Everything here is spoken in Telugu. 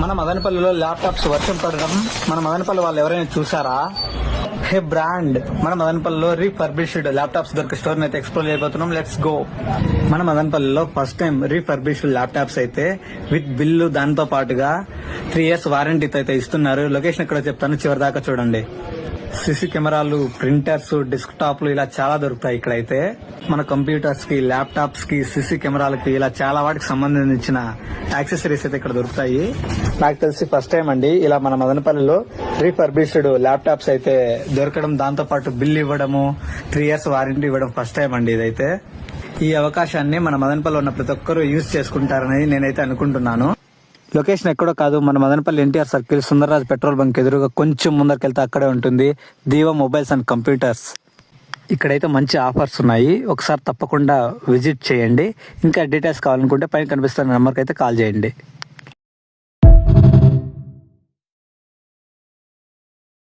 మన మదనపల్లిలో ల్యాప్టాప్స్ వర్షం పడడం మన మదనపల్లి వాళ్ళు ఎవరైనా చూసారా? హే బ్రాండ్, మన మదనపల్లిలో రీఫర్బిష్డ్ ల్యాప్టాప్స్ దొరికే స్టోర్ అయితే ఎక్స్ప్లోర్ చేయబోతున్నాం. Let's go. మన మదనపల్లిలో ఫస్ట్ టైం రీఫర్బిష్డ్ ల్యాప్టాప్స్ అయితే విత్ బిల్లు దాంతో పాటుగా 3 years వారంటీతో అయితే ఇస్తున్నారు. లొకేషన్ ఎక్కడో చెప్తాను, చివరి దాకా చూడండి. సిసి కెమెరాలు, ప్రింటర్స్, డెస్క్ టాప్లు ఇలా చాలా దొరుకుతాయి ఇక్కడైతే. మన కంప్యూటర్స్ కి, ల్యాప్టాప్స్ కి, సిసి కెమెరాలకి ఇలా చాలా వాటికి సంబంధించిన యాక్సెసరీస్ అయితే ఇక్కడ దొరుకుతాయి. నాకు తెలిసి ఫస్ట్ టైం అండి ఇలా మన మదనపల్లిలో రీఫర్బిష్డ్ ల్యాప్టాప్స్ అయితే దొరకడం, దాంతో పాటు బిల్ ఇవ్వడము, 3 years వారంటీ ఇవ్వడం ఫస్ట్ టైం అండి ఇదైతే. ఈ అవకాశాన్ని మన మదనపల్లి ఉన్న ప్రతి ఒక్కరూ యూజ్ చేసుకుంటారని నేనైతే అనుకుంటున్నాను. లొకేషన్ ఎక్కడో కాదు, మన Madanapalle NTR circle Sundarraj petrol bunk ఎదురుగా కొంచెం ముందరికెళ్తే అక్కడే ఉంటుంది దీవా మొబైల్స్ అండ్ కంప్యూటర్స్. ఇక్కడైతే మంచి ఆఫర్స్ ఉన్నాయి, ఒకసారి తప్పకుండా విజిట్ చేయండి. ఇంకా డీటెయిల్స్ కావాలనుకుంటే పైన కనిపిస్తున్న నెంబర్కి అయితే కాల్ చేయండి.